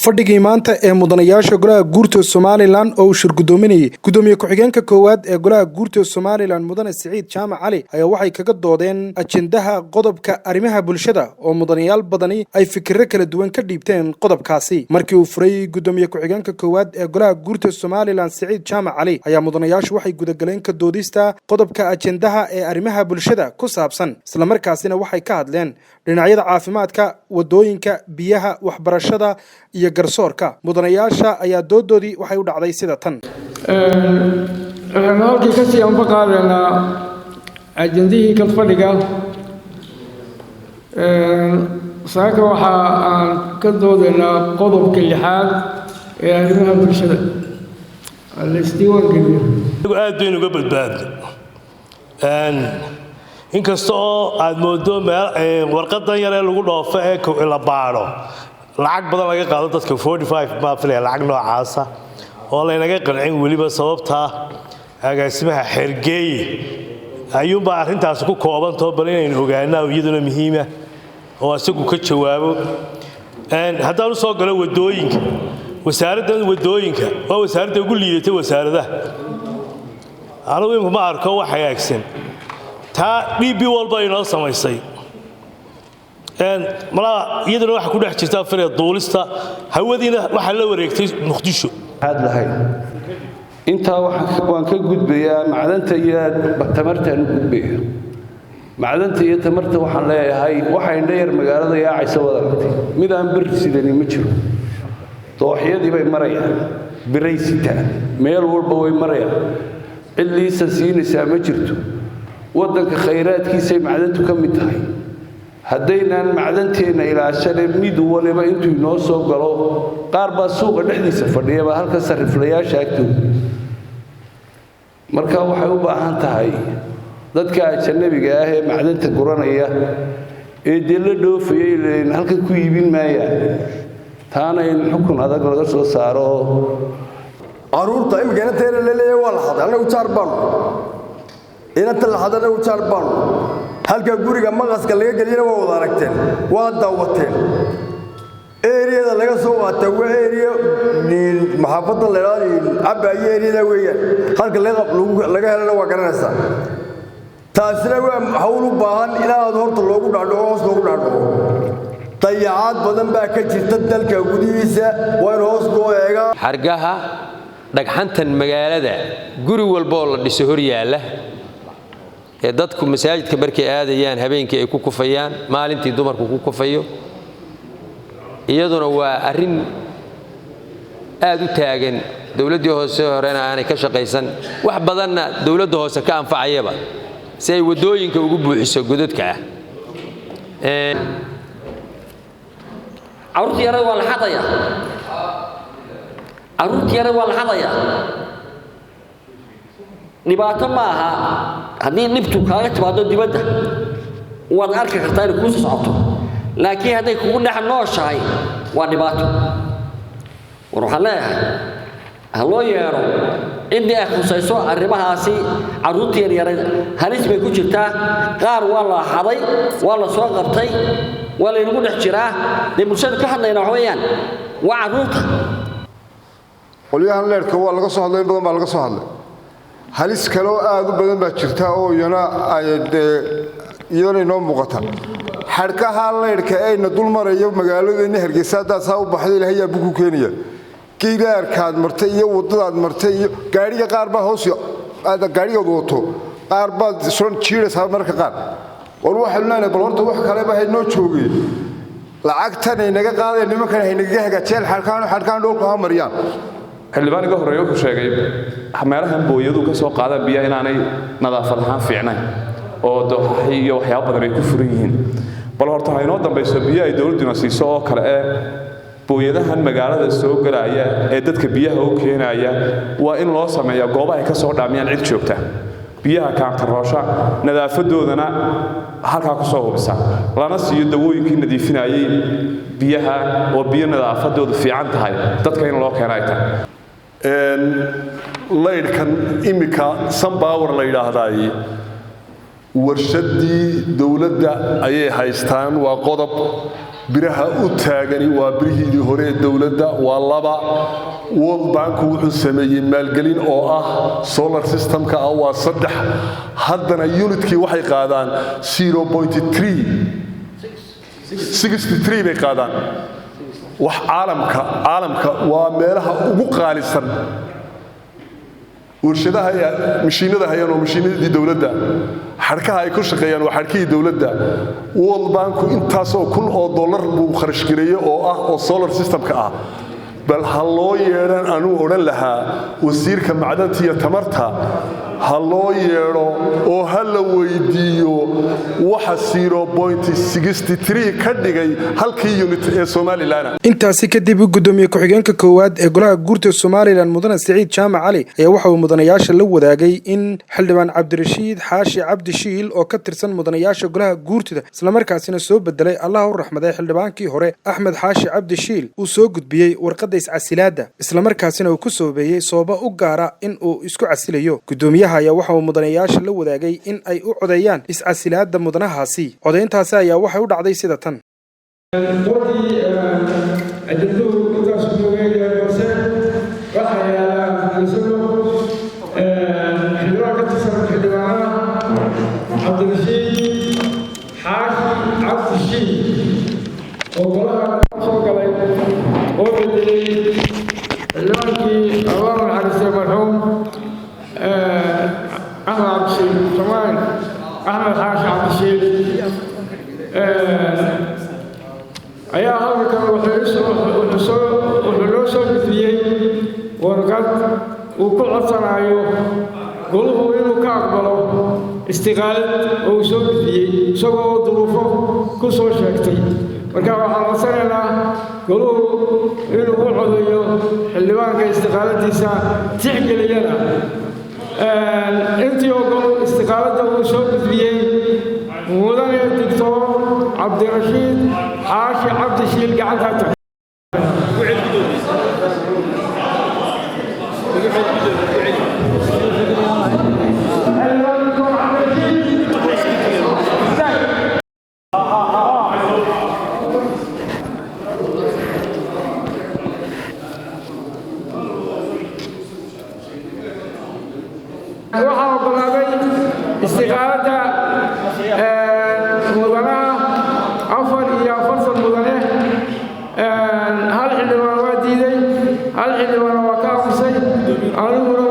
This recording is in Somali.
fadhigii maanta ee mudanayaasha golaha guurta Somaliland oo shir gudoominayay gudoomiye ku-xigeenka koowaad ee golaha guurta Somaliland mudane Siciid Jaamac Cali ayaa waxay kaga doodeen ajendaha qodobka arrimaha bulshada oo mudanayaal badani ay fikirro kala duwan ka dhiibteen qodobkaasi markii uu furay gudoomiye ku-xigeenka koowaad ee golaha guurta Somaliland Siciid Jaamac Cali ayaa mudanayaashu waxay gudagaleen ka doodista qodobka ajendaha ee arrimaha bulshada ku saabsan isla markaasina waxay ka hadleen dhinacyada caafimaadka wadooyinka biyaha waxbarashada iyo garsoorka mudanayaasha ayaa doodoodii waxay u dhacday sida tan halkii ka sii aan qaadayna ajendihii kal fadhiga saaka waxa aan ka doodaynaa qodobka lixaad ee arrimaha bulshada la isdiiwaan geliyo aad baynu uga badbaadno inkastoo aad moodo warqadan yar ee lagu dhoofo ee la baadho lacag badan laga qaado dadka 45 ma filaya lacag noocaasa oo laynaga qancin weliba sababtaa agaasimaha xergeey ayuunba arrintaas ku koobanto bal inaynu ogaanaa iyaduna muhiima oo isagu ka jawaabo haddaan u soo galo wadooyinka wasaaradda wadooyinka waa wasaaradda ugu liidatay wasaaradaha anigu ma arko wax hagaagsan taa DB walba inoo samaysay mala iyaduna waxa ku dhex jirta fariid duulista hawadiina waxa la wareegtay Muqdisho had lahayd inta waan ka gudbayaa macdanta iyo tamarta aan gudbayaa macdanta iyo tamarta waxaan leeyahay waxa indheer magaalada yaacaysa wadartay mid aan bir sidani ma jiro dooxyadii bay marayaan biraysita meel walba way marayaan cidliisa siinaysa ma jirto wadanka khayraadkiisa macdantu ka mid tahay haddaynan macdanteena ilaashanay mid waliba intuu inoo soo galo qaar baa suuqa dhexdiisa fadhiya halka sariflayaasha agtooda marka waxay u baahan tahay dadka ajnabiga ah ee macdanta guranaya ee dila dhoofayay in halka ku iibin maayaan taana in xukun adag laga soo saaro caruurta imkana teena leeyahay waa la haday anagu jaarbaan inta la hadana u jaarbaan halka guriga maqaska laga galiyana waa wada aragteen waa daawateen area laga soo qaatay waa area maxaafadda la yiraahdo abaaye area weeyaan halka laga helana waa garanaysaa taasina waa hawl u baahan inaad horta loogu dhaadho hoos loogu dhaadho dayacaad badan baa ka jirta dalka gudihiisa waa in hoos loo eega xargaha dhagxantan magaalada guri walba oo la dhiso hor yaala ee dadku masaajidka markay aadayaan habeenkii ay ku kufayaan maalintii dumarku ku kufayo iyaduna waa arrin aad u taagan dawladda hoose horena aanay ka shaqaysan wax badanna dawladda hoose ka anfacayaba si ay wadooyinka ugu buuxiso godadka carruurtiyada waa la xadaya dhibaato ma aha haddii dhibtu kaaga timaado dibadda waad arki kartaa inay kuu socoto laakiin hadday kugu dhex nooshahay waa dhibaato war waxaan leeyahay ha loo yeedho ciddii ay khusayso arrimahaasi carruurta yaryarada halis bay ku jirtaa qaar waa la xaday waa la soo qabtay waa laynagu dhex jiraa dee bulshada ka hadlayna waxa weeyaan waa carruurta qolyahan leerka waa laga soo hadlay in badan baa laga soo hadlay halis kale oo aad u badan baa jirta oo iyana inoo muuqata xadhkaha leerka ayna dul marayo magaaladeena Hargeysa daasaa u baxday Ilaahay ayaa buku keenaya kiilaarkaad martay iyo wadadaad martay iyo gaariga qaar baa hoos aad gaariga wato qaar baa son jiiraysa marka qaar war waxa leenahay bal horta wax kale baa noo joogay lacagtan ay naga qaadeen nimankan ay naga hagaajeen xadhkaan dhulka ha mariyaan xildhibaan iga horeeyo ku sheegay meelahan booyadu ka soo qaadaan biyaha inaanay nadaafad ahaan fiicnayn oo dooxay iyo waxyaabo badan ay ku furan yihiin bal horta ha inoo dambayso biyaha ay dawladuna siiso oo kale booyadahan magaalada soo galaya ee dadka biyaha u keenaya waa in loo sameeyaa goobaha ay ka soo dhaamiyaan cid joogta biyaha kaantaroosha nadaafadoodana halkaa ku soo hubisa lana siiyo dawooyinkii nadiifinayay biyaha oo biyo nadaafadoodu fiican tahay dadka in loo keenay tahay laydhkan imika sunpower la yiraahday warshadii dawladda ayay haystaan waa qodob biraha u taagani waa birihiidii hore ee dowladda waa laba World Bank wuxuu sameeyay maalgelin oo ah solar systemka waa 3 haddana unitkii waxay qaadaan 0.63 bay qaadaan wax caalamka waa meelaha ugu qaalisan warshadaha mashiinada hayaan oo mashiinadii dawladda xarkaha ay ku shaqeeyaan waa xarkii dawladda World Bank intaas oo kun oo dollar buu kharash gareeyay oo solar systemka ah bal haloo yeeran anu oran lahaa wasiirka macdanta iyo tamarta haloo yeero oo hal weydiiyo waxa 0.63 ka dhigay halkii unit ee Soomaaliland intaasi kadib gudoomiye ku-xigeenka koowaad ee golaha guurta Soomaaliland mudane Saciid Jaamac Cali ayaa waxa uu mudanayaasha la wadaagay in xildhibaan Cabdirashiid Xaashi Cabdi Shiil oo ka tirsan mudanayaasha golaha guurtida isla markaasina soo bedelay Allah u raxmaday xildhibaankii hore Axmed Xaashi Cabdi Shiil uu soo gudbiyay warqadda iscasilaada isla markaasina uu ku soobeeyay sooba u gaara in uu isku casilayo gudoomiyaha ayaa waxa uu mudanayaasha la wadaagay in ay u codeeyaan iscasilaada mudanahaasi codeyntaasi ayaa waxay u dhacday sida tan أحمد حاشي عبد الشيخ ayaa halkan wuxuu loo soo gudbiyey warqad uu ku codsanayo goluhu inuu ka aqbalo istiqaalad oo uu soo gudbiyey isagoo duruufo ku soo sheegtay marka waxaan codsanaynaa goluhu inuu u codeeyo xildhibaanka istiqaaladiisa tixgeliyana intii oo golu istiqaaladda uu soo gudbiyey mudane doctor Cabdirashiid Xaashi Cabdi Shiil gacanta waxaa oggolaaday istiqaaladda mudanaha 44 mudane hal xildhibaan waa diiday hal xildhibaan waa ka aamusay aniguna